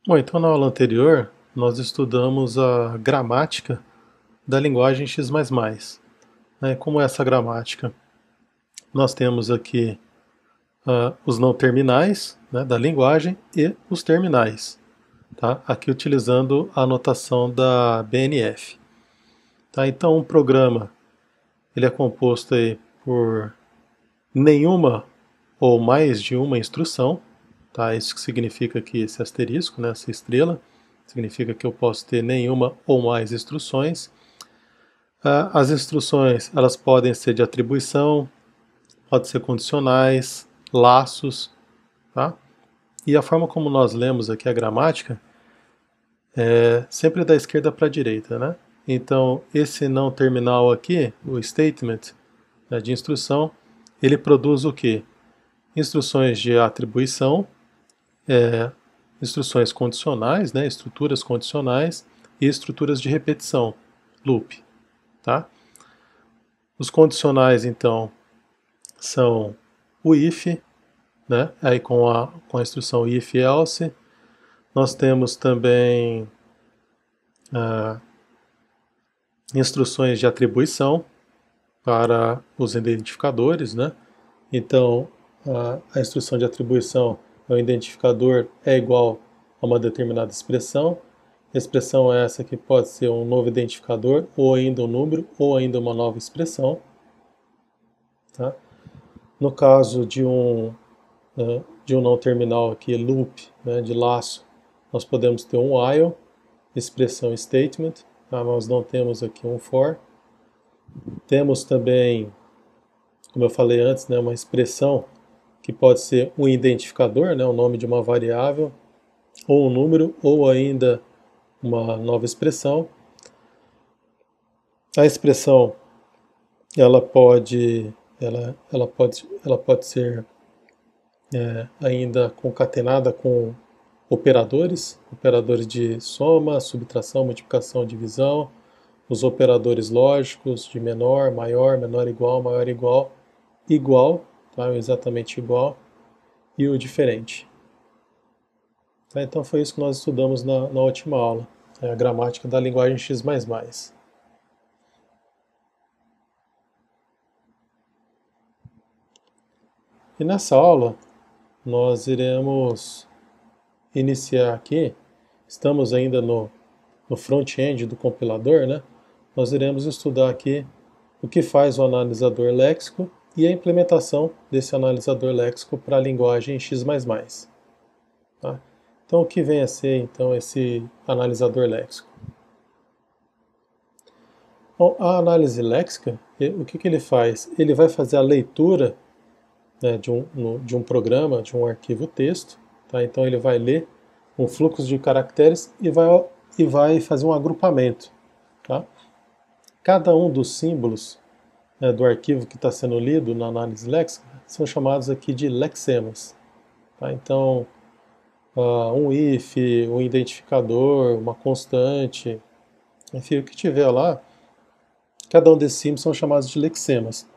Bom, então na aula anterior nós estudamos a gramática da linguagem X++, né? Como é essa gramática? Nós temos aqui os não terminais, né, da linguagem e os terminais, tá? Aqui utilizando a anotação da BNF. Tá? Então um programa ele é composto aí por nenhuma ou mais de uma instrução, tá? Isso que significa aqui esse asterisco, né, essa estrela, significa que eu posso ter nenhuma ou mais instruções. As instruções elas podem ser de atribuição, podem ser condicionais, laços, tá? E a forma como nós lemos aqui a gramática é sempre da esquerda para a direita, né? Então esse não terminal aqui, o statement, né, de instrução, ele produz o quê? Instruções de atribuição, instruções condicionais, né, estruturas condicionais e estruturas de repetição, loop, tá? Os condicionais, então, são o if, né, aí com a instrução if else. Nós temos também ah, instruções de atribuição para os identificadores, né? Então, a instrução de atribuição é o identificador é igual a uma determinada expressão. A expressão é essa que pode ser um novo identificador, ou ainda um número, ou ainda uma nova expressão. Tá? No caso de um não terminal aqui, loop, né, de laço, nós podemos ter um while, expressão statement, tá? Nós não temos aqui um for. Temos também, como eu falei antes, né, uma expressão que pode ser um identificador, né, o nome de uma variável, ou um número, ou ainda uma nova expressão. A expressão ela pode ser ainda concatenada com operadores de soma, subtração, multiplicação, divisão, os operadores lógicos de menor, maior igual, igual, tá? Exatamente igual, e o diferente. Tá? Então foi isso que nós estudamos na última aula, a gramática da linguagem X++. E nessa aula nós iremos iniciar aqui, estamos ainda no front-end do compilador, né? Nós iremos estudar aqui o que faz o analisador léxico e a implementação desse analisador léxico para a linguagem X++. Tá? Então, o que vem a ser então esse analisador léxico? Bom, a análise léxica, o que ele faz? Ele vai fazer a leitura, né, de um programa, de um arquivo texto, tá? Então ele vai ler um fluxo de caracteres e vai fazer um agrupamento. Tá? Cada um dos símbolos, né, do arquivo que está sendo lido na análise léxica são chamados aqui de lexemas. Tá? Então, um if, um identificador, uma constante, enfim, o que tiver lá, cada um desses símbolos são chamados de lexemas.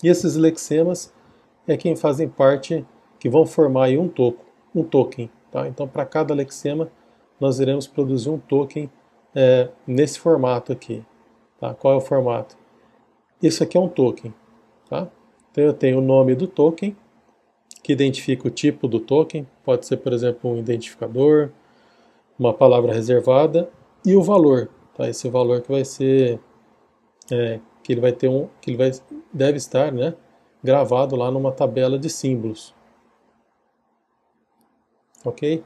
E esses lexemas é quem fazem parte, que vão formar aí um token. Tá? Então, para cada lexema, nós iremos produzir um token nesse formato aqui. Tá? Qual é o formato? Isso aqui é um token. Tá? Então, eu tenho o nome do token, que identifica o tipo do token, pode ser, por exemplo, um identificador, uma palavra reservada, e o valor. Tá? Esse valor que vai ser, que ele vai ter deve estar, né, gravado lá numa tabela de símbolos. Ok?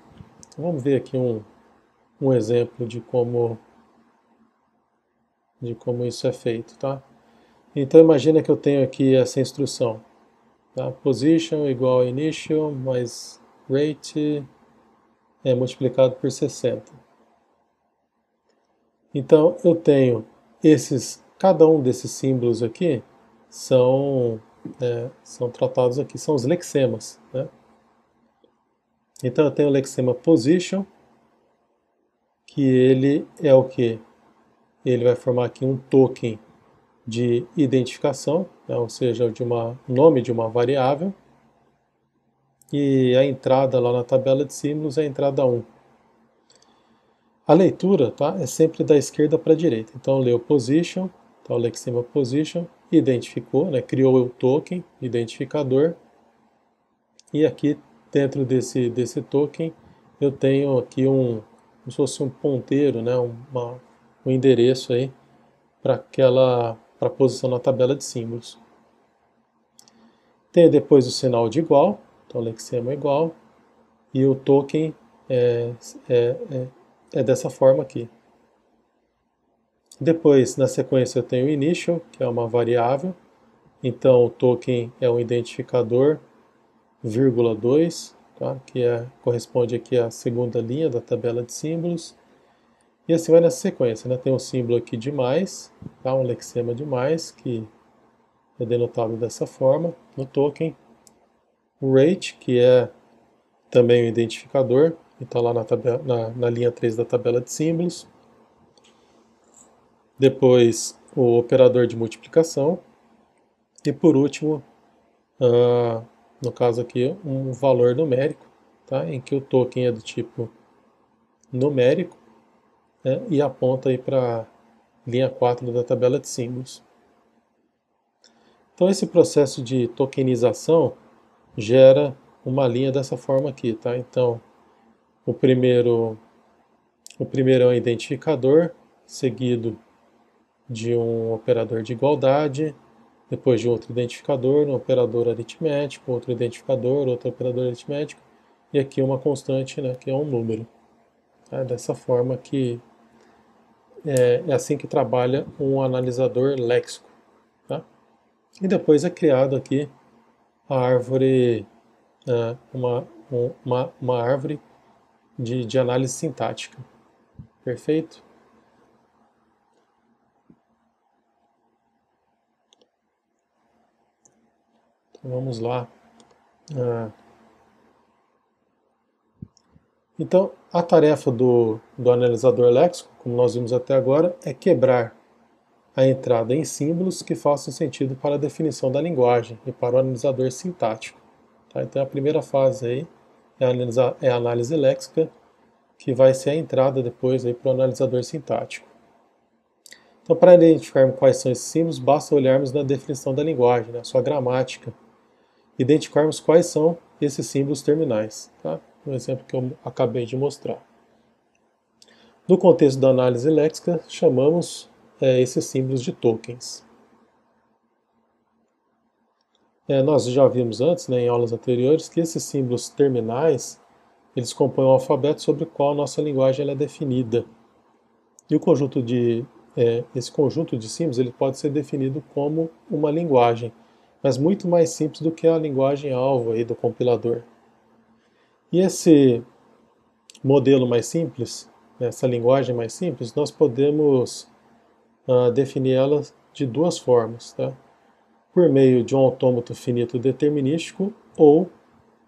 Então, vamos ver aqui um exemplo de como isso é feito, tá? Então imagina que eu tenho aqui essa instrução, tá? Position igual a initial mais rate multiplicado por 60. Então eu tenho cada um desses símbolos aqui são tratados aqui, são os lexemas, né? Então eu tenho o lexema position, que ele é o que? Ele vai formar aqui um token de identificação, né, ou seja, nome de uma variável, e a entrada lá na tabela de símbolos é a entrada 1. A leitura, tá, é sempre da esquerda para a direita. Então, leu position, tá, o lexema position, identificou, né, criou o token, identificador, e aqui dentro desse token eu tenho aqui como se fosse um ponteiro, né, um endereço aí para a posição na tabela de símbolos. Tem depois o sinal de igual, então lexema igual, e o token é dessa forma aqui. Depois, na sequência, eu tenho o initial, que é uma variável, então o token é um identificador, vírgula 2, tá? Que corresponde aqui à segunda linha da tabela de símbolos. E assim vai nessa sequência, né? Tem um símbolo aqui de mais, tá? Um lexema de mais, que é denotado dessa forma no token. O rate, que é também o identificador, que está lá na linha 3 da tabela de símbolos. Depois o operador de multiplicação. E por último, no caso aqui, um valor numérico, tá? Em que o token é do tipo numérico, né? E aponta aí para a linha 4 da tabela de símbolos. Então esse processo de tokenização gera uma linha dessa forma aqui, tá? Então o primeiro é um identificador, seguido de um operador de igualdade, depois de outro identificador, um operador aritmético, outro identificador, outro operador aritmético, e aqui uma constante, né, que é um número. Tá? Dessa forma que é assim que trabalha um analisador léxico. Tá? E depois é criado aqui a árvore, uma árvore de análise sintática. Perfeito? Então vamos lá. Então, a tarefa do analisador léxico, como nós vimos até agora, é quebrar a entrada em símbolos que façam sentido para a definição da linguagem e para o analisador sintático. Tá? Então, a primeira fase aí é a análise léxica, que vai ser a entrada depois para o analisador sintático. Então, para identificarmos quais são esses símbolos, basta olharmos na definição da linguagem, na sua gramática, identificarmos quais são esses símbolos terminais. Tá? No exemplo que eu acabei de mostrar. No contexto da análise léxica, chamamos esses símbolos de tokens. Nós já vimos antes, né, em aulas anteriores, que esses símbolos terminais eles compõem o alfabeto sobre o qual a nossa linguagem ela é definida. E esse conjunto de símbolos ele pode ser definido como uma linguagem, mas muito mais simples do que a linguagem alvo aí do compilador. E esse modelo mais simples, essa linguagem mais simples, nós podemos definir ela de duas formas, tá? Por meio de um autômato finito determinístico ou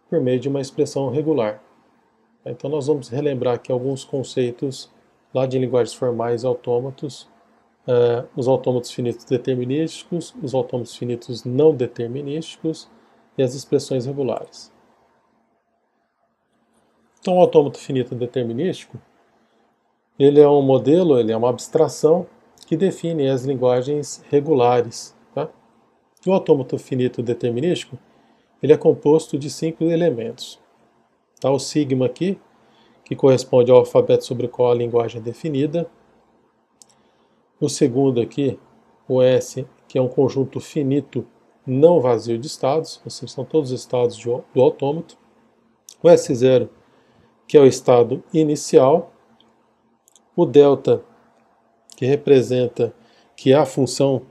por meio de uma expressão regular. Então nós vamos relembrar aqui alguns conceitos lá de linguagens formais e autômatos, os autômatos finitos determinísticos, os autômatos finitos não determinísticos e as expressões regulares. Então, o autômato finito determinístico, ele é um modelo, ele é uma abstração que define as linguagens regulares. Tá? E o autômato finito determinístico, ele é composto de 5 elementos. Tá? O sigma aqui, que corresponde ao alfabeto sobre o qual a linguagem é definida. O segundo aqui, o S, que é um conjunto finito não vazio de estados, ou seja, são todos os estados do autômato. O S0, que é o estado inicial, o delta, que representa que é a função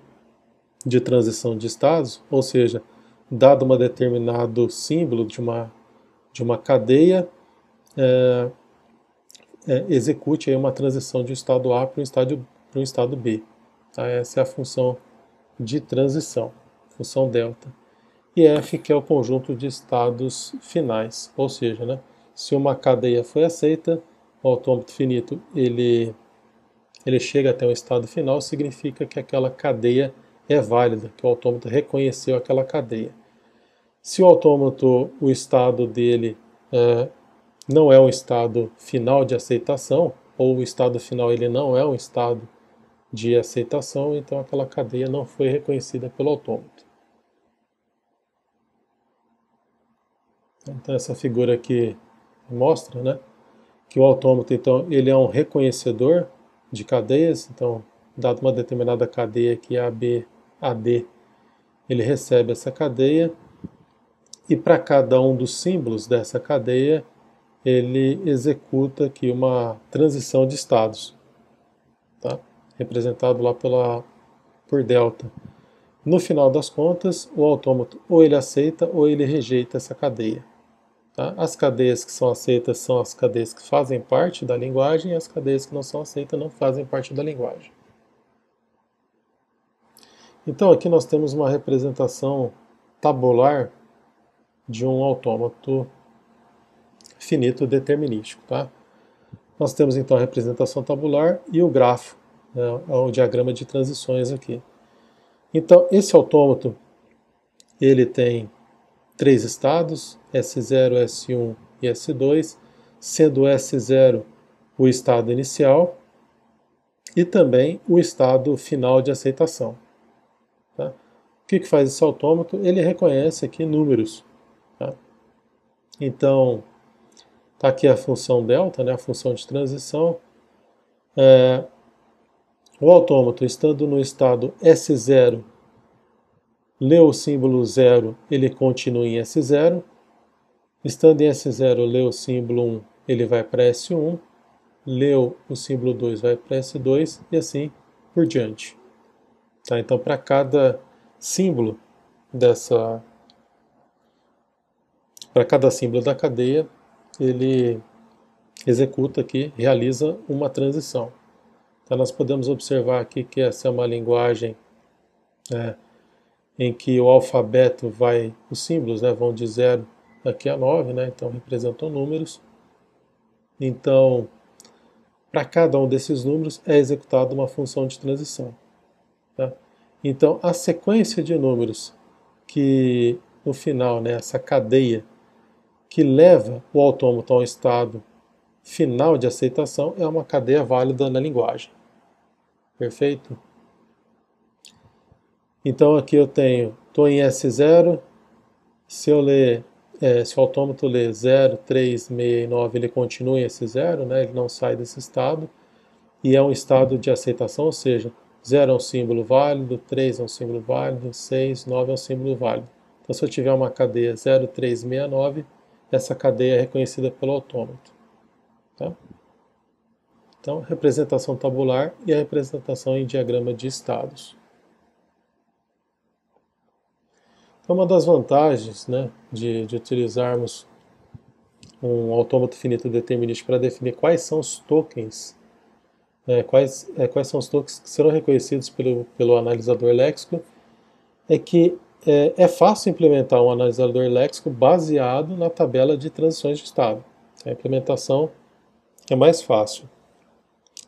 de transição de estados, ou seja, dado um determinado símbolo de uma cadeia, execute aí uma transição de um estado A para um estado B. Tá? Essa é a função de transição, função delta. E F, que é o conjunto de estados finais, ou seja, né, se uma cadeia foi aceita, o autômato finito ele chega até um estado final, significa que aquela cadeia é válida, que o autômato reconheceu aquela cadeia. Se o autômato, o estado dele não é um estado final de aceitação, ou o estado final ele não é um estado de aceitação, então aquela cadeia não foi reconhecida pelo autômato. Então essa figura aqui mostra, né, que o autômato então ele é um reconhecedor de cadeias. Então, dado uma determinada cadeia aqui AB, AD, ele recebe essa cadeia e para cada um dos símbolos dessa cadeia ele executa aqui uma transição de estados, tá? Representado lá por delta. No final das contas, o autômato ou ele aceita ou ele rejeita essa cadeia. Tá? As cadeias que são aceitas são as cadeias que fazem parte da linguagem, e as cadeias que não são aceitas não fazem parte da linguagem. Então aqui nós temos uma representação tabular de um autômato finito determinístico. Tá? Nós temos então a representação tabular e o grafo, né, o diagrama de transições aqui. Então esse autômato ele tem 3 estados, S0, S1 e S2, sendo S0 o estado inicial e também o estado final de aceitação. Tá? O que faz esse autômato? Ele reconhece aqui números. Tá? Então, está aqui a função delta, né, a função de transição. O autômato, estando no estado S0, lê o símbolo 0, ele continua em S0. Estando em S0, lê o símbolo 1, ele vai para S1. Leu o símbolo 2, vai para S2 e assim por diante. Tá? Então, para cada símbolo para cada símbolo da cadeia, ele executa aqui, realiza uma transição. Então, nós podemos observar aqui que essa é uma linguagem em que o alfabeto os símbolos, né, vão de 0 aqui a 9, né, então representam números. Então, para cada um desses números é executada uma função de transição. Tá? Então, a sequência de números que, no final, né, essa cadeia que leva o autômato a um estado final de aceitação é uma cadeia válida na linguagem. Perfeito? Então, aqui eu estou em S0, se o autômato lê 0, 3, 6 e 9, ele continua em S0, né, ele não sai desse estado, e é um estado de aceitação, ou seja, 0 é um símbolo válido, 3 é um símbolo válido, 6, 9 é um símbolo válido. Então, se eu tiver uma cadeia 0, 3, 6, 9, essa cadeia é reconhecida pelo autômato. Tá? Então, representação tabular e a representação em diagrama de estados. Então, uma das vantagens, né, de utilizarmos um autômato finito determinístico para definir quais são os tokens, quais são os tokens que serão reconhecidos pelo analisador léxico, é que é fácil implementar um analisador léxico baseado na tabela de transições de estado. A implementação é mais fácil.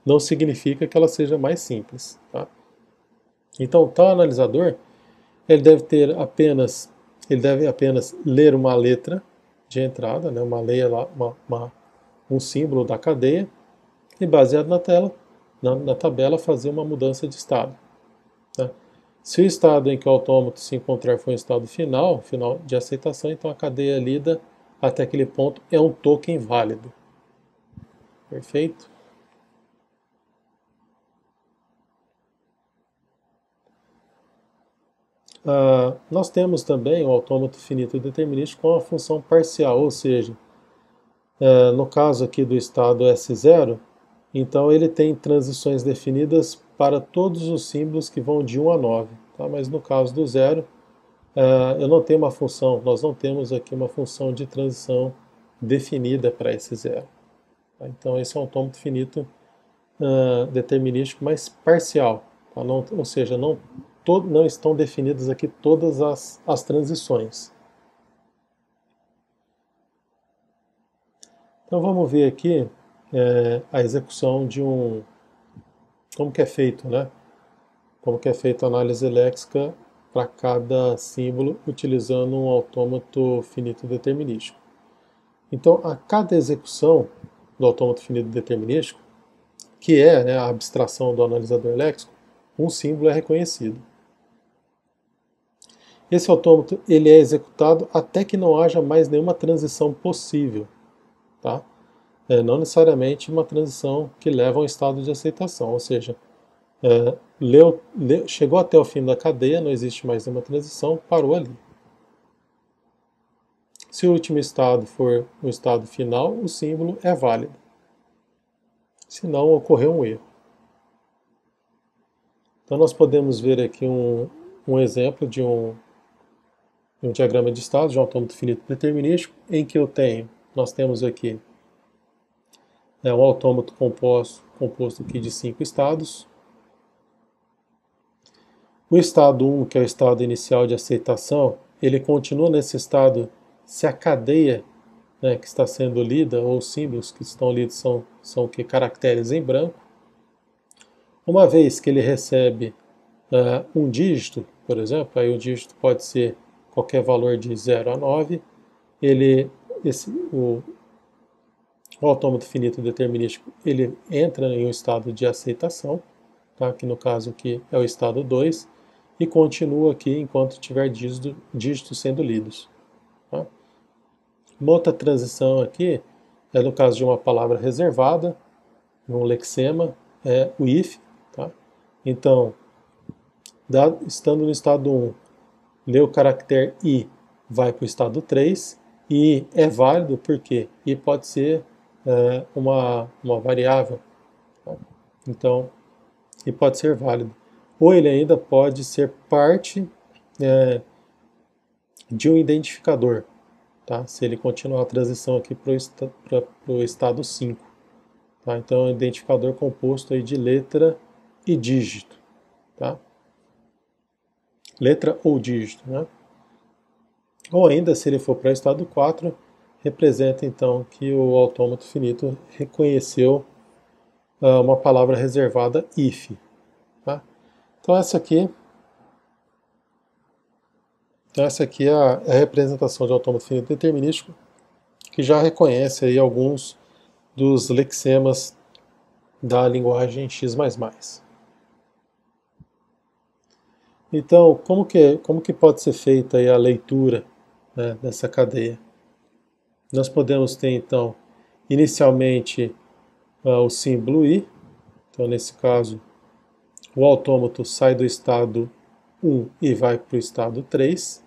Não significa que ela seja mais simples. Tá? Então, tal analisador ele deve apenas ler uma letra de entrada, né, um símbolo da cadeia, e baseado na tabela, fazer uma mudança de estado. Tá? Se o estado em que o autômato se encontrar for um estado final de aceitação, então a cadeia lida até aquele ponto é um token válido. Perfeito? Nós temos também o autômato finito determinístico com a função parcial, ou seja, no caso aqui do estado S0, então ele tem transições definidas para todos os símbolos que vão de 1 a 9. Tá? Mas no caso do 0, eu não tenho uma função, nós não temos aqui uma função de transição definida para esse 0. Tá? Então esse é um autômato finito determinístico, mas parcial. Tá? Ou seja, não estão definidas aqui todas as transições. Então vamos ver aqui a execução de como que é feito, né? Como que é feita a análise léxica para cada símbolo utilizando um autômato finito determinístico. Então, a cada execução do autômato finito determinístico, que é, né, a abstração do analisador léxico, um símbolo é reconhecido. Esse autômato ele é executado até que não haja mais nenhuma transição possível, tá? Não necessariamente uma transição que leva a um estado de aceitação, ou seja, chegou até o fim da cadeia, não existe mais nenhuma transição, parou ali. Se o último estado for o estado final, o símbolo é válido. Se não, ocorreu um erro. Então nós podemos ver aqui um exemplo de um diagrama de estados de um autômato finito determinístico, em que nós temos aqui um autômato composto aqui de 5 estados. O estado 1, que é o estado inicial de aceitação, ele continua nesse estado se a cadeia, né, que está sendo lida, ou os símbolos que estão lidos são que caracteres em branco. Uma vez que ele recebe um dígito, por exemplo, aí o dígito pode ser qualquer valor de 0 a 9, o autômato finito determinístico ele entra em um estado de aceitação, tá? Que no caso aqui é o estado 2, e continua aqui enquanto tiver dígitos sendo lidos. Tá? Uma outra transição aqui é no caso de uma palavra reservada, no lexema, é o if. Tá? Então, estando no estado 1, lê o caractere I, vai para o estado 3, e é válido porque I pode ser uma variável. Tá? Então, I pode ser válido. Ou ele ainda pode ser parte de um identificador, tá? Se ele continuar a transição aqui para o estado 5. Tá? Então, é um identificador composto aí de letra e dígito. Tá? Letra ou dígito. Né? Ou ainda, se ele for para o estado 4, representa então que o autômato finito reconheceu uma palavra reservada if. Tá? Então essa aqui é a representação de autômato finito determinístico, que já reconhece aí alguns dos lexemas da linguagem X++. Então, como que pode ser feita aí a leitura, né, dessa cadeia? Nós podemos ter, então, inicialmente o símbolo I. Então, nesse caso, o autômato sai do estado 1 e vai para o estado 3,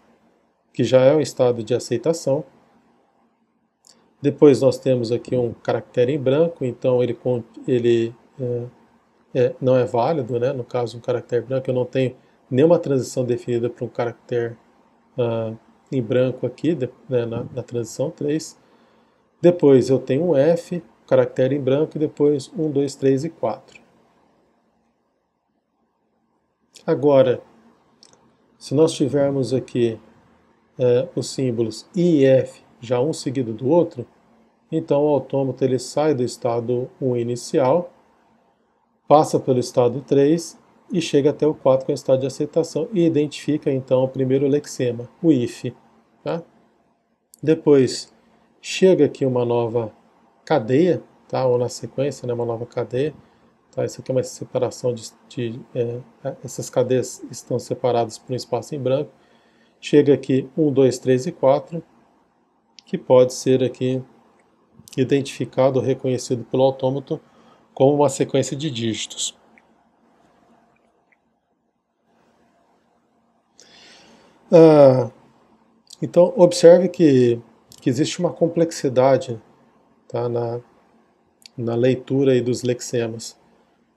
que já é um estado de aceitação. Depois nós temos aqui um caractere em branco, então ele não é válido, né? No caso, um caractere branco, eu não tenho nenhuma transição definida para um caractere em branco aqui, né, na transição 3. Depois eu tenho um F, caractere em branco, e depois 1, 2, 3 e 4. Agora, se nós tivermos aqui os símbolos I e F, já um seguido do outro, então o autômato ele sai do estado 1 inicial, passa pelo estado 3 e chega até o 4, que é o estado de aceitação, e identifica então o primeiro lexema, o if. Tá? Depois chega aqui uma nova cadeia, tá? Ou na sequência, né, uma nova cadeia. Tá? Isso aqui é uma separação essas cadeias estão separadas por um espaço em branco. Chega aqui 1, 2, 3 e 4, que pode ser aqui identificado ou reconhecido pelo autômato como uma sequência de dígitos. Então, observe que existe uma complexidade, tá, na leitura aí dos lexemas,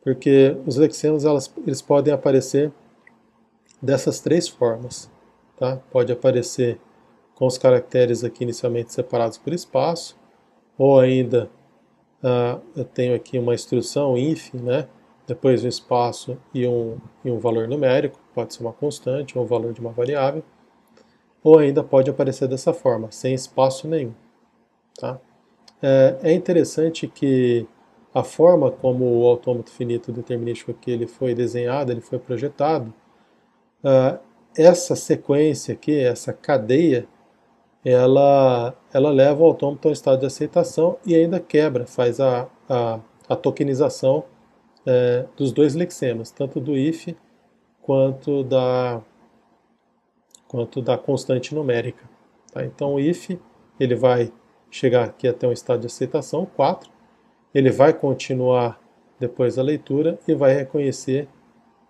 porque os lexemas eles podem aparecer dessas 3 formas. Tá? Pode aparecer com os caracteres aqui inicialmente separados por espaço, ou ainda eu tenho aqui uma instrução if, né? Depois um espaço e um valor numérico, pode ser uma constante ou um valor de uma variável, ou ainda pode aparecer dessa forma, sem espaço nenhum. Tá? É interessante que a forma como o autômato finito determinístico aqui ele foi desenhado, ele foi projetado, essa sequência aqui, essa cadeia, ela leva o autômato ao estado de aceitação e ainda quebra, faz a tokenização dos dois lexemas, tanto do if quanto da constante numérica. Tá? Então o if ele vai chegar aqui até um estado de aceitação, 4, ele vai continuar depois a leitura e vai reconhecer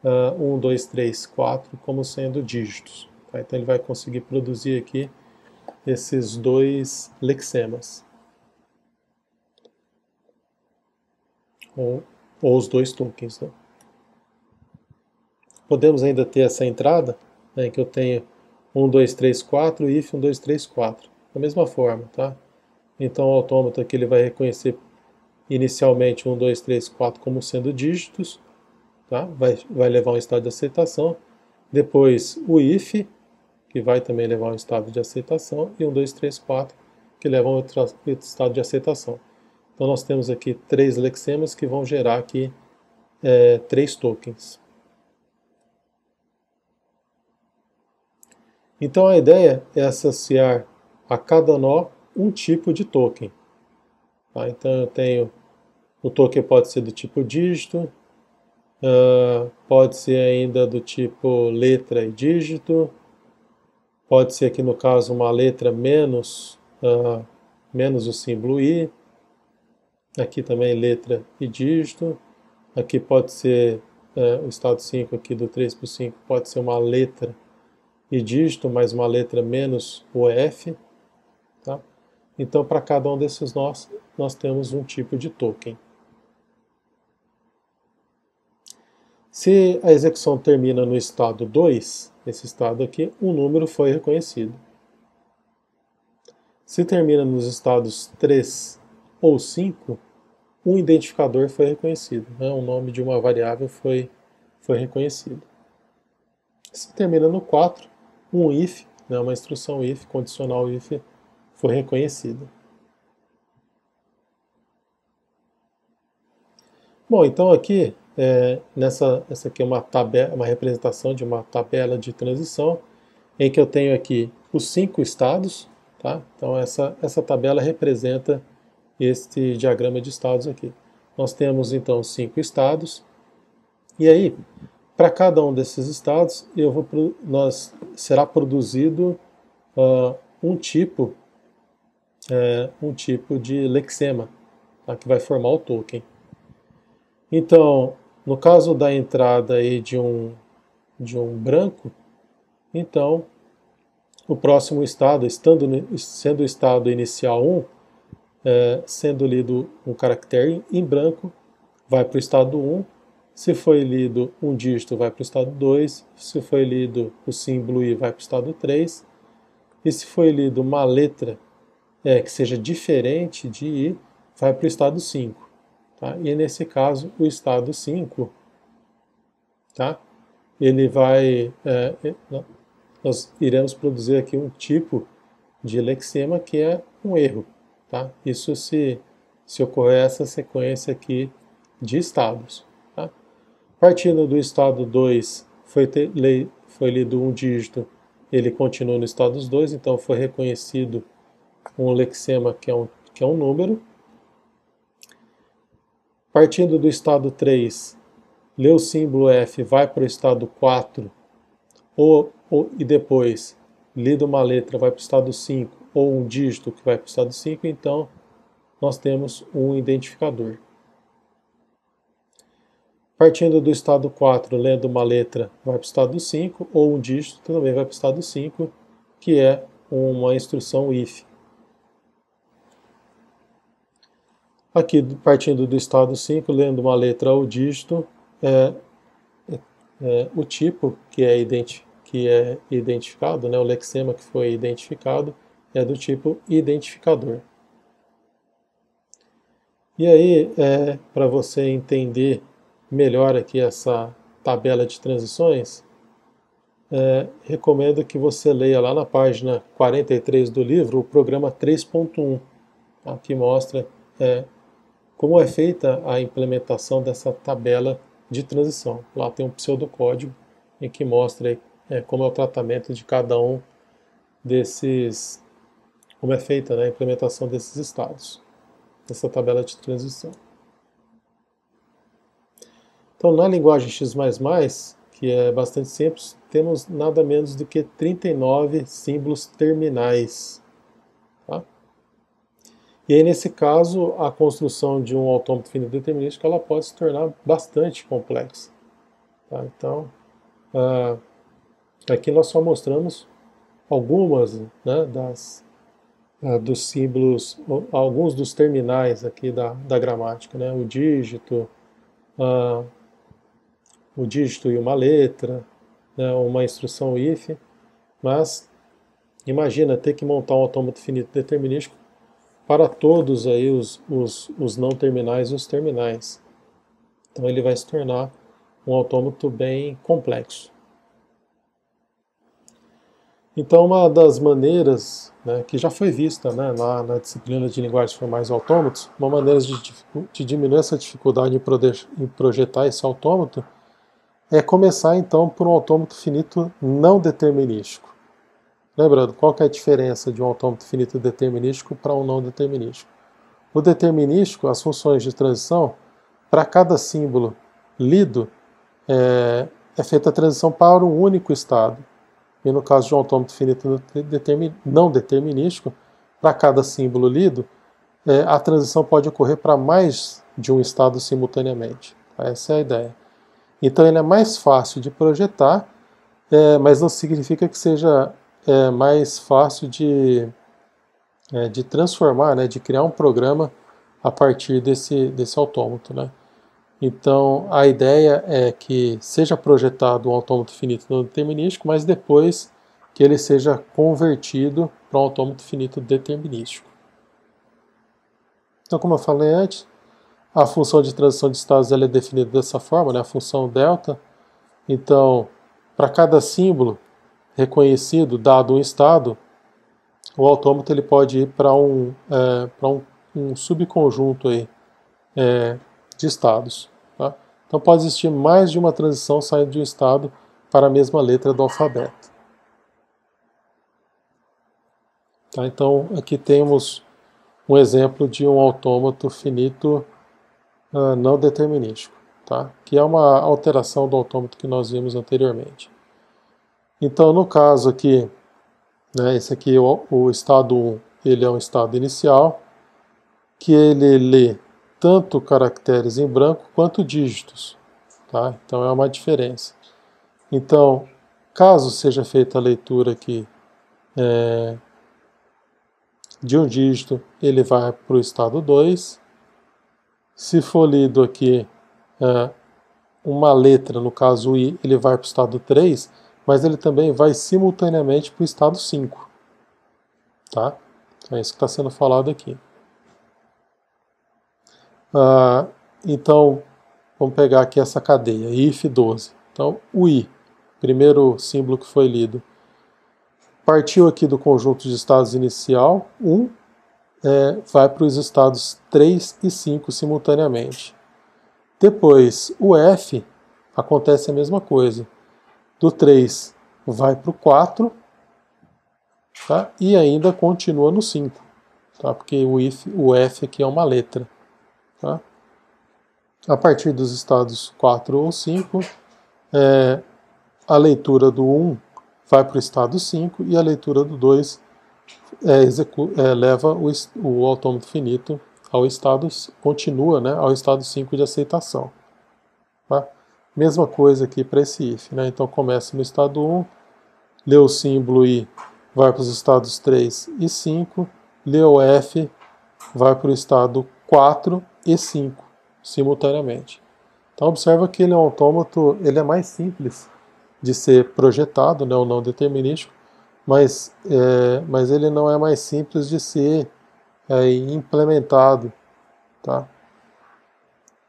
1, 2, 3, 4 como sendo dígitos. Tá? Então ele vai conseguir produzir aqui esses dois lexemas, ou, ou os dois tokens. Né? Podemos ainda ter essa entrada, né, que eu tenho 1, 2, 3, 4, if 1, 2, 3, 4. Da mesma forma, tá? Então o autômato aqui ele vai reconhecer inicialmente 1, 2, 3, 4 como sendo dígitos, tá? Vai levar a um estado de aceitação. Depois o if, que vai também levar a um estado de aceitação, e 1, 2, 3, 4, que levam a outro estado de aceitação. Então nós temos aqui 3 lexemas que vão gerar aqui 3 tokens. Então a ideia é associar a cada nó um tipo de token. Tá? Então eu tenho, o token pode ser do tipo dígito, pode ser ainda do tipo letra e dígito, pode ser aqui no caso uma letra menos, menos o símbolo i, aqui também letra e dígito, aqui pode ser o estado 5 aqui do 3 para o 5 pode ser uma letra e dígito mais uma letra menos o F. Tá? Então, para cada um desses nós temos um tipo de token. Se a execução termina no estado 2, esse estado aqui, um número foi reconhecido. Se termina nos estados 3 ou 5, um identificador foi reconhecido, né? O nome de uma variável foi reconhecido. Se termina no 4, um if, né, uma instrução if, condicional if, foi reconhecida. Bom, então aqui, essa aqui é uma tabela, uma representação de uma tabela de transição, em que eu tenho aqui os 5 estados, tá? Então essa tabela representa este diagrama de estados aqui. Nós temos então 5 estados, e aí, para cada um desses estados, será produzido um tipo de lexema, tá? Que vai formar o token. Então, no caso da entrada aí de um branco, então o próximo estado, sendo o estado inicial 1, sendo lido um caractere em branco, vai para o estado 1. Se foi lido um dígito, vai para o estado 2. Se foi lido o símbolo I, vai para o estado 3. E se foi lido uma letra que seja diferente de I, vai para o estado 5. Tá? E nesse caso, o estado 5, tá? Ele vai... nós iremos produzir aqui um tipo de lexema que é um erro. Tá? Isso se ocorrer essa sequência aqui de estados. Tá? Partindo do estado 2, foi lido um dígito, ele continua no estado 2, então foi reconhecido um lexema que é um número. Partindo do estado 3, lê o símbolo F, vai para o estado 4, e depois, lida uma letra, vai para o estado 5, ou um dígito que vai para o estado 5, então nós temos um identificador. Partindo do estado 4, lendo uma letra, vai para o estado 5, ou um dígito também vai para o estado 5, que é uma instrução if. Aqui, partindo do estado 5, lendo uma letra ou dígito, o tipo que é identificado, né, o lexema que foi identificado, é do tipo identificador. E aí, para você entender melhor aqui essa tabela de transições, recomendo que você leia lá na página 43 do livro o programa 3.1, tá, que mostra como é feita a implementação dessa tabela de transição. Lá tem um pseudocódigo em que mostra como é o tratamento de cada um desses, como é feita, né, a implementação desses estados, dessa tabela de transição. Então, na linguagem X++, que é bastante simples, temos nada menos do que 39 símbolos terminais. Tá? E aí, nesse caso, a construção de um autômato finito determinístico ela pode se tornar bastante complexa. Tá? Então, aqui nós só mostramos algumas, né, dos símbolos, alguns dos terminais aqui da gramática, né? O dígito e uma letra, né? Uma instrução if, mas imagina ter que montar um autômato finito determinístico para todos aí os não terminais e os terminais. Então ele vai se tornar um autômato bem complexo. Então, uma das maneiras, né, que já foi vista, né, lá na disciplina de linguagens formais e autômatos, uma maneira de diminuir essa dificuldade em projetar esse autômato é começar então por um autômato finito não determinístico. Lembrando, qual que é a diferença de um autômato finito determinístico para um não determinístico? O determinístico, as funções de transição, para cada símbolo lido, é feita a transição para um único estado. E no caso de um autômato finito não determinístico, para cada símbolo lido, a transição pode ocorrer para mais de um estado simultaneamente. Essa é a ideia. Então ele é mais fácil de projetar, mas não significa que seja mais fácil de transformar, né, de criar um programa a partir desse autômato. Né? Então a ideia é que seja projetado um autômato finito não determinístico, mas depois que ele seja convertido para um autômato finito determinístico. Então, como eu falei antes, a função de transição de estados ela é definida dessa forma, né, a função delta. Então, para cada símbolo reconhecido, dado um estado, o autômato ele pode ir para um subconjunto aí, de estados. Tá? Então pode existir mais de uma transição saindo de um estado para a mesma letra do alfabeto. Tá? Então aqui temos um exemplo de um autômato finito não determinístico, tá? Que é uma alteração do autômato que nós vimos anteriormente. Então no caso aqui, né, esse aqui o estado 1, ele é um estado inicial, que ele lê tanto caracteres em branco quanto dígitos. Tá? Então é uma diferença. Então, caso seja feita a leitura aqui de um dígito, ele vai para o estado 2. Se for lido aqui uma letra, no caso o I, ele vai para o estado 3, mas ele também vai simultaneamente para o estado 5. Tá? É isso que está sendo falado aqui. Então, vamos pegar aqui essa cadeia, if 12. Então, o I, primeiro símbolo que foi lido, partiu aqui do conjunto de estados inicial, 1, vai para os estados 3 e 5 simultaneamente. Depois, o F, acontece a mesma coisa. Do 3 vai para o 4, tá? E ainda continua no 5, tá? Porque o F aqui é uma letra. Tá? A partir dos estados 4 ou 5, a leitura do 1 vai para o estado 5 e a leitura do 2 leva o autômato finito ao estado, continua, né, ao estado 5 de aceitação. Tá? Mesma coisa aqui para esse if. Né? Então começa no estado 1, lê o símbolo I, vai para os estados 3 e 5, lê o F, vai para o estado 4 e 5, simultaneamente. Então observa que ele é um autômato, ele é mais simples de ser projetado, né, o não determinístico, mas ele não é mais simples de ser implementado, tá?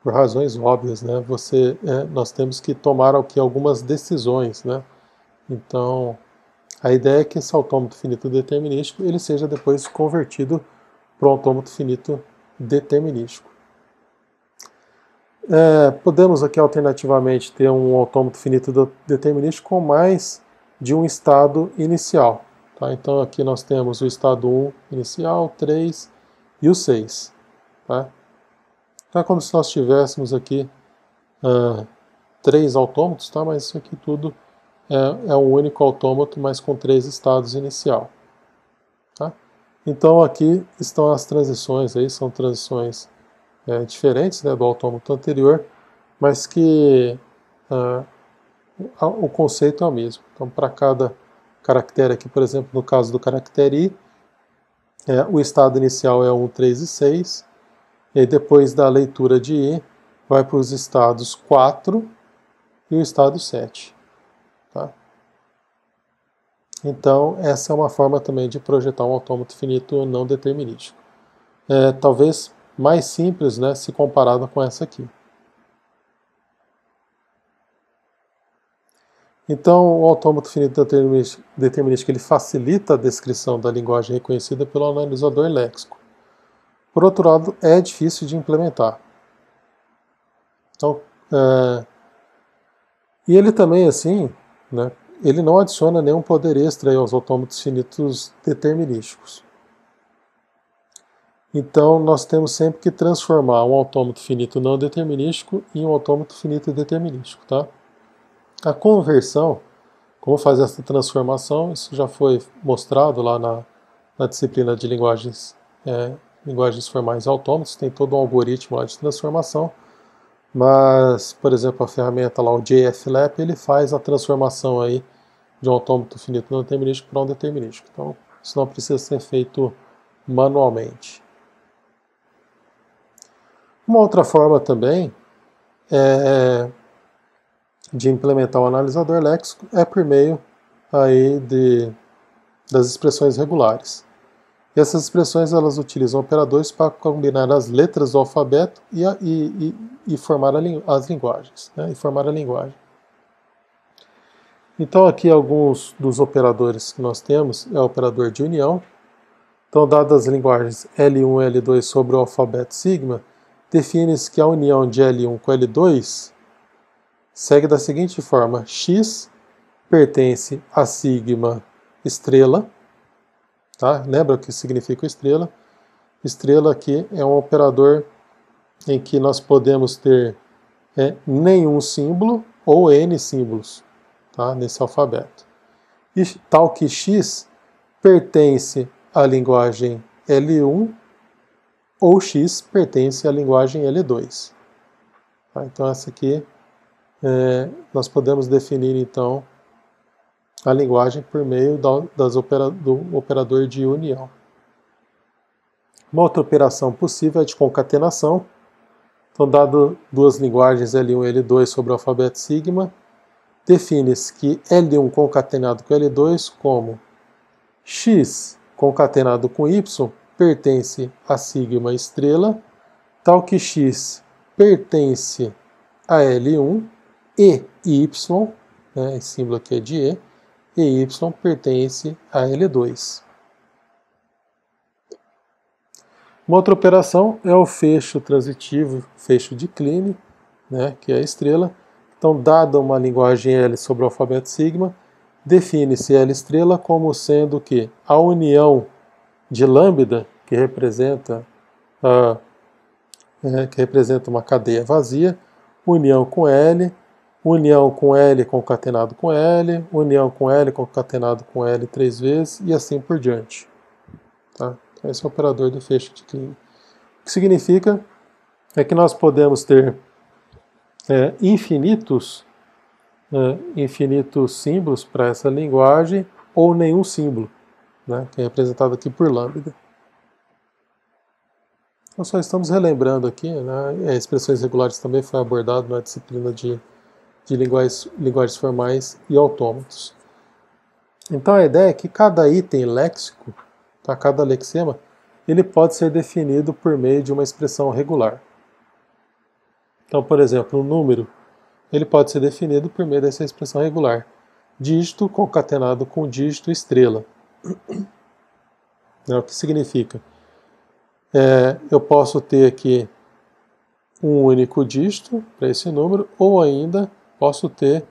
Por razões óbvias, né? Nós temos que tomar aqui algumas decisões, né? Então, a ideia é que esse autômato finito determinístico ele seja depois convertido para um autômato finito determinístico. Podemos aqui alternativamente ter um autômato finito determinístico com mais de um estado inicial. Tá? Então aqui nós temos o estado 1 inicial, 3 e o 6. Tá? Então é como se nós tivéssemos aqui 3 autômatos, tá? Mas isso aqui tudo é um único autômato, mas com 3 estados inicial. Tá? Então aqui estão as transições, aí são transições diferentes, né, do autômato anterior, mas que o conceito é o mesmo. Então para cada caractere aqui, por exemplo, no caso do caractere I, o estado inicial é 1, 3 e 6, e aí depois da leitura de I, vai para os estados 4 e o estado 7. Tá? Então, essa é uma forma também de projetar um autômato finito não determinístico. Talvez mais simples, né, se comparado com essa aqui. Então, o autômato finito determinístico ele facilita a descrição da linguagem reconhecida pelo analisador léxico. Por outro lado, é difícil de implementar. Então, e ele também, assim, né, ele não adiciona nenhum poder extra aí aos autômatos finitos determinísticos. Então, nós temos sempre que transformar um autômato finito não determinístico em um autômato finito determinístico. Tá? A conversão, como fazer essa transformação, isso já foi mostrado lá na disciplina de linguagens formais e autômatos, tem todo um algoritmo lá de transformação, mas, por exemplo, a ferramenta lá, o JFLAP, ele faz a transformação aí de um autômato finito não determinístico para um determinístico. Então, isso não precisa ser feito manualmente. Uma outra forma também de implementar o analisador léxico é por meio aí das expressões regulares. E essas expressões elas utilizam operadores para combinar as letras do alfabeto e formar as linguagens, né, e formar a linguagem. Então aqui alguns dos operadores que nós temos é o operador de união. Então, dadas as linguagens L1 e L2 sobre o alfabeto sigma, define-se que a união de L1 com L2 segue da seguinte forma: X pertence a sigma estrela, tá? Lembra o que significa estrela? Estrela aqui é um operador em que nós podemos ter nenhum símbolo ou N símbolos, tá? Nesse alfabeto. E tal que X pertence à linguagem L1 ou X pertence à linguagem L2. Tá? Então essa aqui nós podemos definir então a linguagem por meio do operador de união. Uma outra operação possível é de concatenação. Então, dado duas linguagens L1 e L2 sobre o alfabeto sigma, define-se que L1 concatenado com L2 como X concatenado com Y pertence a sigma estrela, tal que X pertence a L1 e Y, né, esse símbolo aqui é de e Y pertence a L2. Uma outra operação é o fecho transitivo, fecho de Kleene, né, que é a estrela. Então, dada uma linguagem L sobre o alfabeto sigma, define-se L estrela como sendo que a união de lambda, que representa uma cadeia vazia, união com L concatenado com L, união com L concatenado com L 3 vezes e assim por diante. Tá? Então, esse é o operador do fecho de Kleene. O que significa é que nós podemos ter infinitos símbolos para essa linguagem ou nenhum símbolo, né, que é representado aqui por lambda. Nós só estamos relembrando aqui, né, expressões regulares também foi abordado na disciplina de linguagens formais e autômatos. Então a ideia é que cada item léxico, tá, cada lexema, ele pode ser definido por meio de uma expressão regular. Então, por exemplo, um número, ele pode ser definido por meio dessa expressão regular. Dígito concatenado com dígito estrela. O que significa? Eu posso ter aqui um único dígito para esse número, ou ainda posso ter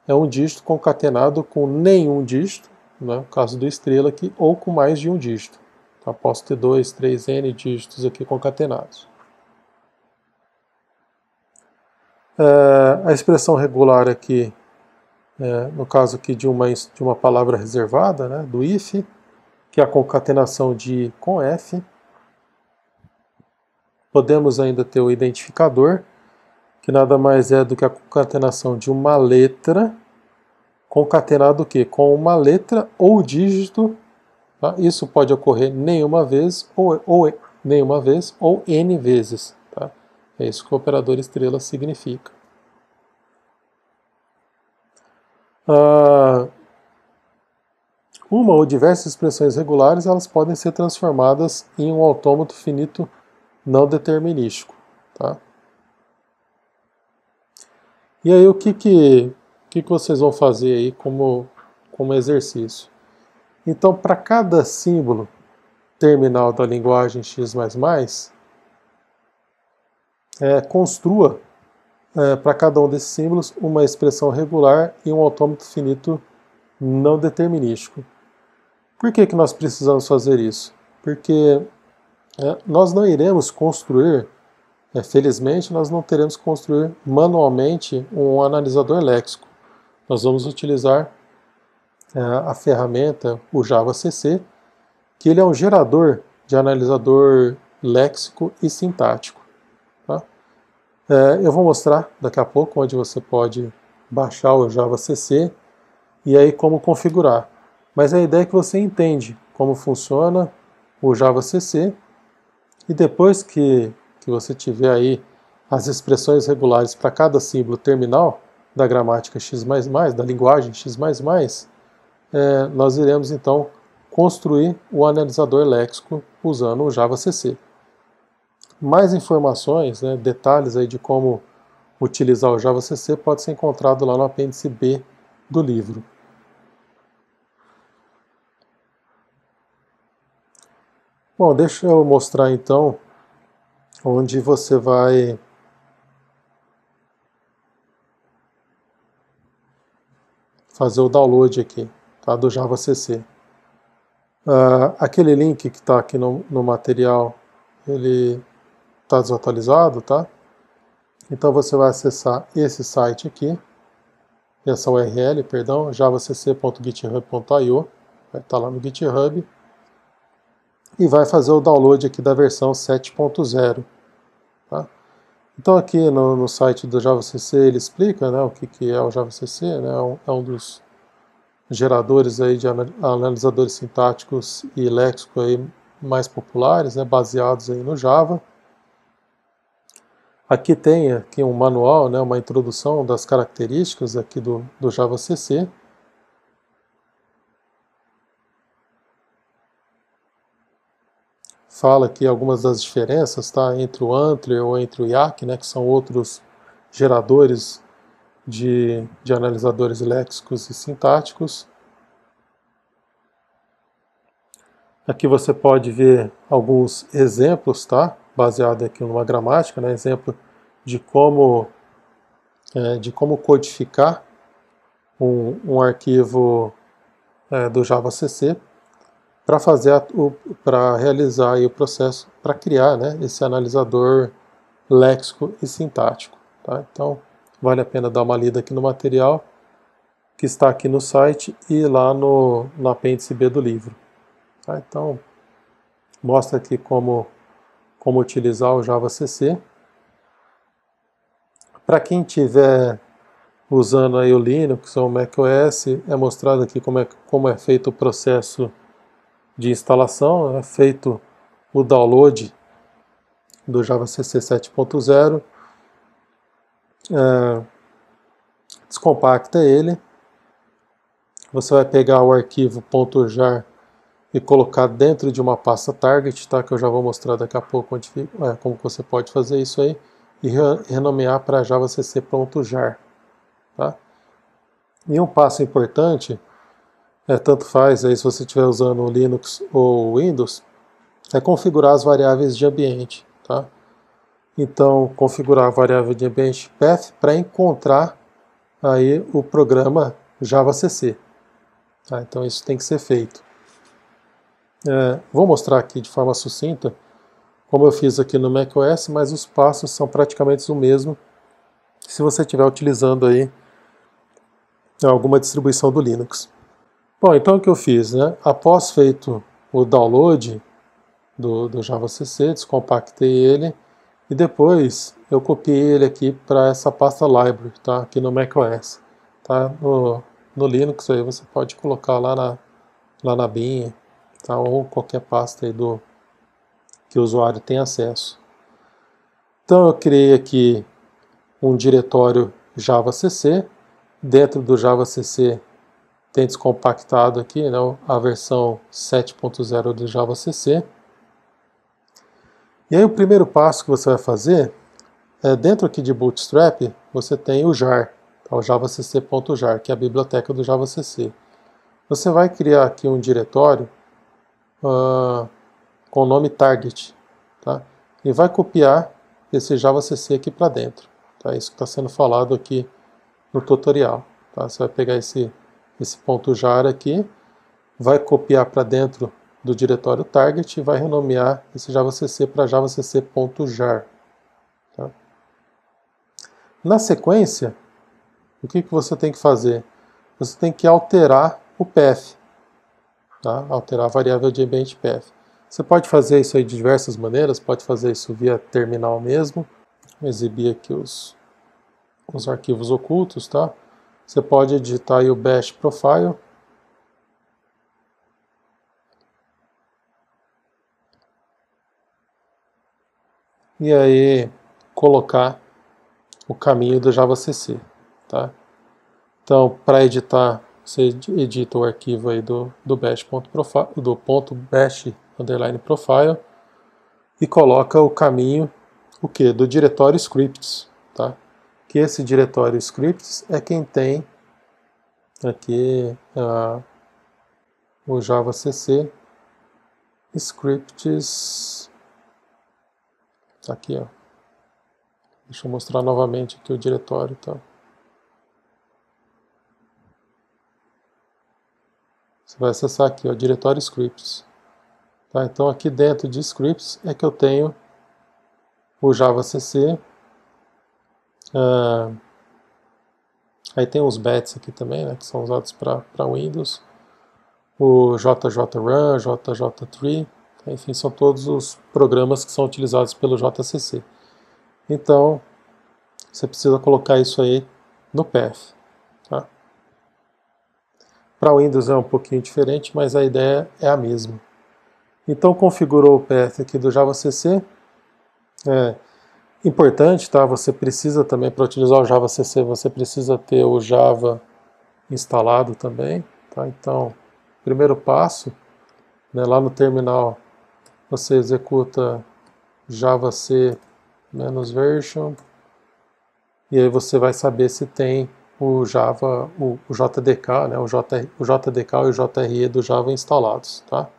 um dígito concatenado com nenhum dígito, né, no caso do estrela aqui, ou com mais de um dígito. Então, posso ter 2, 3, N dígitos aqui concatenados. A expressão regular aqui, no caso aqui de uma palavra reservada, né, do if, que é a concatenação de I com F. Podemos ainda ter o identificador, que nada mais é do que a concatenação de uma letra concatenado o quê? Com uma letra ou dígito. Tá? Isso pode ocorrer nenhuma vez ou nenhuma vez ou N vezes. Tá? É isso que o operador estrela significa. Uma ou diversas expressões regulares elas podem ser transformadas em um autômato finito não determinístico. Tá? E aí o que vocês vão fazer aí como exercício? Então, para cada símbolo terminal da linguagem X++, construa para cada um desses símbolos uma expressão regular e um autômato finito não determinístico. Por que nós precisamos fazer isso? Porque nós não iremos construir, felizmente, nós não teremos que construir manualmente um analisador léxico. Nós vamos utilizar a ferramenta, o JavaCC, que ele é um gerador de analisador léxico e sintático. Tá? Eu vou mostrar daqui a pouco onde você pode baixar o JavaCC e aí como configurar. Mas a ideia é que você entende como funciona o JavaCC e depois que você tiver aí as expressões regulares para cada símbolo terminal da gramática X++, da linguagem X++, nós iremos então construir o analisador léxico usando o JavaCC. Mais informações, detalhes aí de como utilizar o JavaCC pode ser encontrado lá no apêndice B do livro. Bom, deixa eu mostrar então onde você vai fazer o download aqui, tá, do JavaCC. Aquele link que está aqui no material, ele está desatualizado, tá? Então você vai acessar esse site aqui, essa URL, perdão, javacc.github.io, vai estar lá no GitHub, e vai fazer o download aqui da versão 7.0. Tá? Então aqui no site do JavaCC ele explica, o que é o JavaCC, é um dos geradores aí de analisadores sintáticos e léxicos aí mais populares, baseados aí no Java. Aqui tem um manual, uma introdução das características aqui do JavaCC. Fala aqui algumas das diferenças, tá, entre o Antler ou entre o YAC, que são outros geradores de analisadores léxicos e sintáticos. Aqui você pode ver alguns exemplos, tá, baseado aqui numa gramática, exemplo de como codificar um arquivo do JavaCC para realizar aí o processo, para criar esse analisador léxico e sintático. Tá? Então, vale a pena dar uma lida aqui no material que está aqui no site e lá no apêndice B do livro. Tá? Então, mostra aqui como utilizar o JavaCC. Para quem estiver usando aí o Linux ou o macOS, é mostrado aqui como é feito o processo de instalação, é feito o download do JavaCC 7.0, descompacta ele, você vai pegar o arquivo .jar e colocar dentro de uma pasta target, tá, que eu já vou mostrar daqui a pouco como você pode fazer isso aí, e renomear para javacc.jar. Tá? E um passo importante, tanto faz aí se você estiver usando o Linux ou Windows, é configurar as variáveis de ambiente. Tá? Então, configurar a variável de ambiente path para encontrar aí o programa JavaCC. Tá? Então, isso tem que ser feito. Vou mostrar aqui de forma sucinta como eu fiz aqui no macOS, mas os passos são praticamente o mesmo se você estiver utilizando aí alguma distribuição do Linux. Bom, então o que eu fiz, né? Após feito o download do JavaCC, descompactei ele e depois eu copiei ele aqui para essa pasta library, tá? Aqui no macOS, tá? No Linux aí você pode colocar lá na bin, tá? Ou qualquer pasta aí que o usuário tem acesso. Então eu criei aqui um diretório JavaCC. Dentro do JavaCC tem descompactado aqui, né, a versão 7.0 do JavaCC. E aí o primeiro passo que você vai fazer é, dentro aqui de Bootstrap, você tem o jar, tá, o javacc.jar, que é a biblioteca do JavaCC. Você vai criar aqui um diretório com o nome target, tá, e vai copiar esse JavaCC aqui para dentro. Tá, isso que está sendo falado aqui no tutorial. Tá? Você vai pegar esse ponto jar aqui, vai copiar para dentro do diretório target e vai renomear esse JavaCC para javacc.jar. Tá? Na sequência, o que você tem que fazer? Você tem que alterar o path, tá? Alterar a variável de ambiente path. Você pode fazer isso aí de diversas maneiras, pode fazer isso via terminal mesmo. Vou exibir aqui os arquivos ocultos, tá? Você pode editar aí o bash profile. E aí colocar o caminho do JavaCC, tá? Então, para editar, você edita o arquivo aí do bash.profile, do .bash_profile e coloca o caminho, o que? Do diretório scripts, tá? Que esse diretório scripts é quem tem aqui o JavaCC scripts, tá aqui, ó. Deixa eu mostrar novamente aqui o diretório, tá? Você vai acessar aqui, ó, diretório scripts. Tá? Então aqui dentro de scripts é que eu tenho o JavaCC. Aí tem os bats aqui também, né, que são usados para Windows. O JJRun, JJ3, enfim, são todos os programas que são utilizados pelo JCC. Então, você precisa colocar isso aí no path. Tá? Para Windows é um pouquinho diferente, mas a ideia é a mesma. Então, configurou o path aqui do JavaCC. Importante, tá? Você precisa também, para utilizar o JavaCC, você precisa ter o Java instalado também. Tá? Então, primeiro passo, né, lá no terminal, você executa javac -version e aí você vai saber se tem o Java, o JDK, né, o JDK e o JRE do Java instalados. Tá?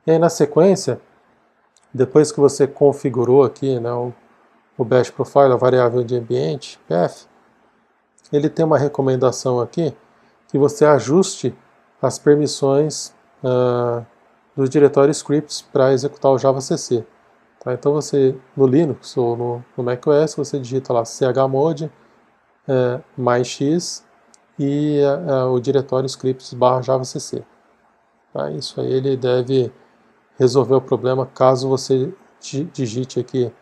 E aí na sequência, depois que você configurou aqui, né, o bash profile, a variável de ambiente, path, ele tem uma recomendação aqui que você ajuste as permissões do diretório scripts para executar o JavaCC. Tá? Então você, no Linux ou no macOS, você digita lá chmod mais x e o diretório scripts /javacc. Tá? Isso aí ele deve resolver o problema caso você digite aqui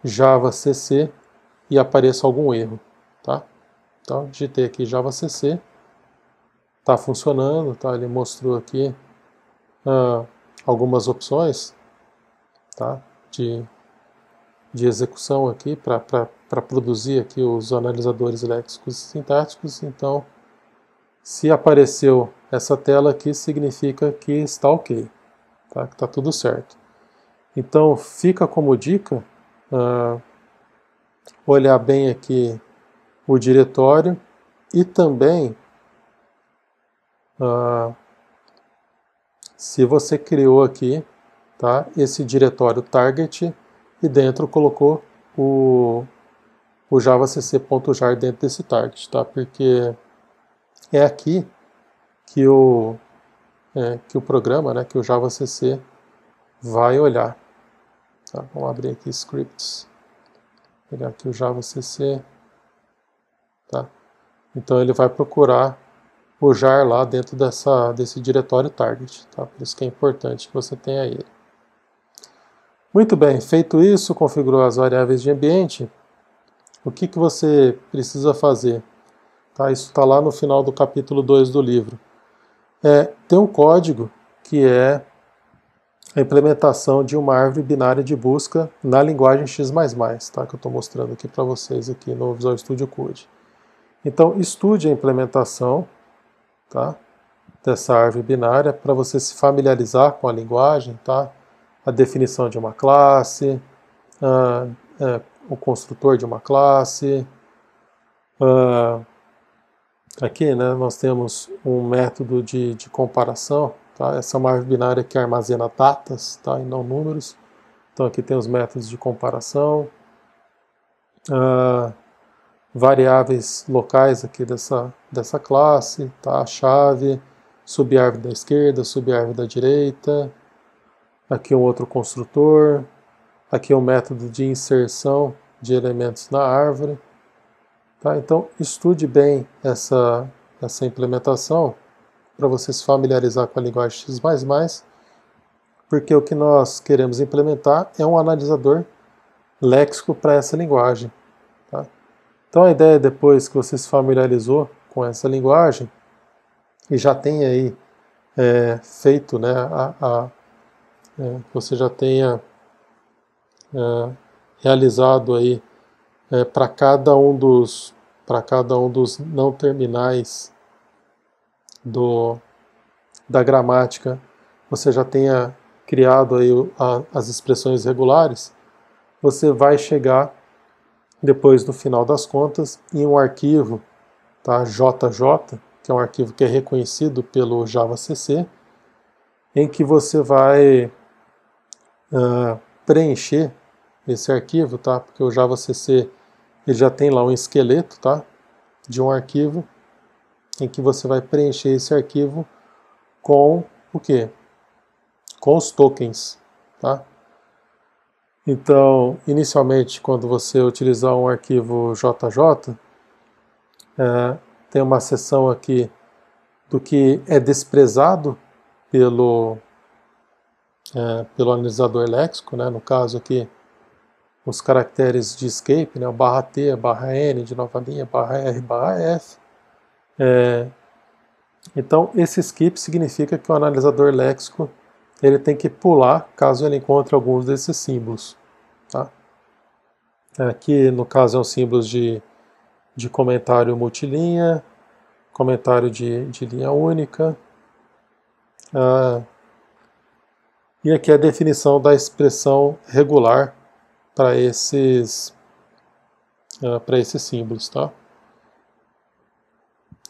javacc e apareça algum erro. Tá? Então digitei aqui javacc, está funcionando, tá? Ele mostrou aqui algumas opções, tá? de execução aqui para produzir aqui os analisadores léxicos e sintáticos. Então, se apareceu essa tela aqui, significa que está ok, tá? Que está tudo certo. Então, fica como dica olhar bem aqui o diretório e também se você criou aqui, tá, esse diretório target e dentro colocou o javacc.jar dentro desse target, tá? Porque é aqui que o programa, né, que o JavaCC vai olhar. Tá? Vamos abrir aqui scripts, pegar aqui o JavaCC tá? Então ele vai procurar o jar lá dentro desse diretório target, tá? Por isso que é importante que você tenha ele. Muito bem, feito isso, configurou as variáveis de ambiente, o que você precisa fazer? Tá? Isso está lá no final do capítulo 2 do livro. Tem um código que é a implementação de uma árvore binária de busca na linguagem X++, tá? Que eu estou mostrando aqui para vocês aqui no Visual Studio Code. Então, estude a implementação, tá, dessa árvore binária para você se familiarizar com a linguagem, tá? A definição de uma classe, o construtor de uma classe. Aqui, né, nós temos um método de comparação. Tá? Essa é uma árvore binária que armazena datas, tá, e não números. Então aqui tem os métodos de comparação. Variáveis locais aqui dessa classe, tá? A chave, subárvore da esquerda, subárvore da direita. Aqui um outro construtor. Aqui um método de inserção de elementos na árvore. Tá? Então estude bem essa implementação para você se familiarizar com a linguagem X++, porque o que nós queremos implementar é um analisador léxico para essa linguagem. Tá? Então a ideia, depois que você se familiarizou com essa linguagem e já tem aí feito, né, você já tenha realizado aí para cada um dos não terminais da gramática, você já tenha criado aí as expressões regulares, você vai chegar depois, no final das contas, em um arquivo, tá, JJ, que é um arquivo que é reconhecido pelo JavaCC, em que você vai preencher esse arquivo, tá, porque o JavaCC ele já tem lá um esqueleto, tá, de um arquivo, em que você vai preencher esse arquivo com o quê? Com os tokens, tá? Então, inicialmente, quando você utilizar um arquivo JJ, tem uma seção aqui do que é desprezado pelo analisador léxico, né? No caso aqui, os caracteres de escape, né? O /T, /N, de nova linha, /R, /F. Então, esse skip significa que o analisador léxico ele tem que pular caso ele encontre alguns desses símbolos. Tá? Aqui, no caso, são símbolos de comentário multilinha, comentário de linha única. E aqui a definição da expressão regular para esses símbolos. Tá?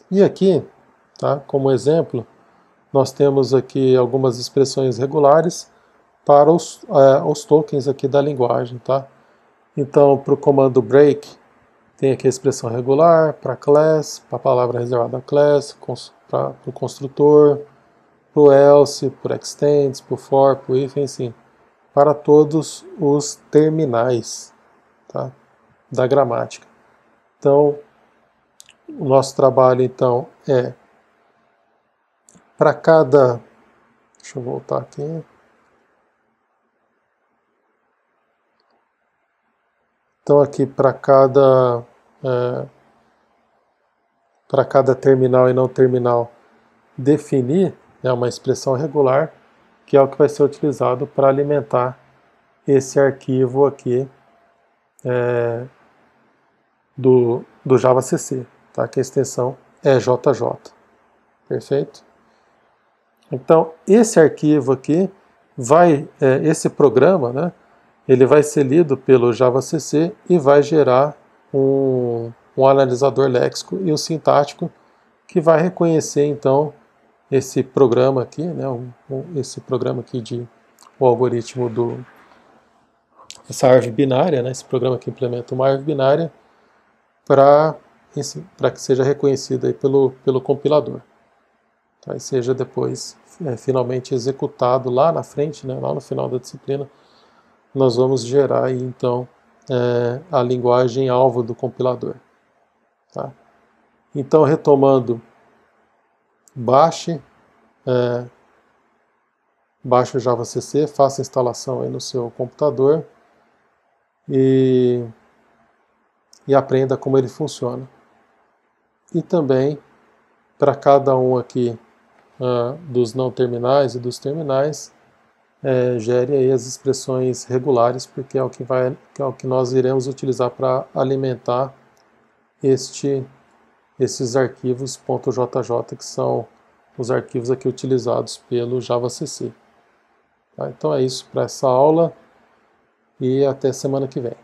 E aqui, tá, como exemplo, nós temos aqui algumas expressões regulares para os tokens aqui da linguagem, tá? Então, para o comando break, tem aqui a expressão regular, para class, para a palavra reservada a class, para o construtor, para o else, para o extends, para o for, para o if, enfim, para todos os terminais, tá, da gramática. Então, o nosso trabalho, então, é para cada... Deixa eu voltar aqui. Então, aqui para cada terminal e não terminal, definir, né, uma expressão regular, que é o que vai ser utilizado para alimentar esse arquivo aqui do JavaCC, tá? Que a extensão é JJ. Perfeito? Então, esse arquivo aqui esse programa, né, ele vai ser lido pelo JavaCC e vai gerar um analisador léxico e um sintático que vai reconhecer, então, esse programa aqui, né, esse programa aqui o algoritmo essa árvore binária, né, esse programa que implementa uma árvore binária para que seja reconhecido aí pelo compilador. Tá, e seja depois finalmente executado lá na frente, né, lá no final da disciplina, nós vamos gerar aí, então, a linguagem alvo do compilador. Tá? Então, retomando, baixe o JavaCC, faça a instalação aí no seu computador e aprenda como ele funciona. E também, para cada um aqui dos não terminais e dos terminais, gere aí as expressões regulares, porque é o que nós iremos utilizar para alimentar esses arquivos .jj, que são os arquivos aqui utilizados pelo JavaCC. Tá? Então é isso para essa aula e até semana que vem.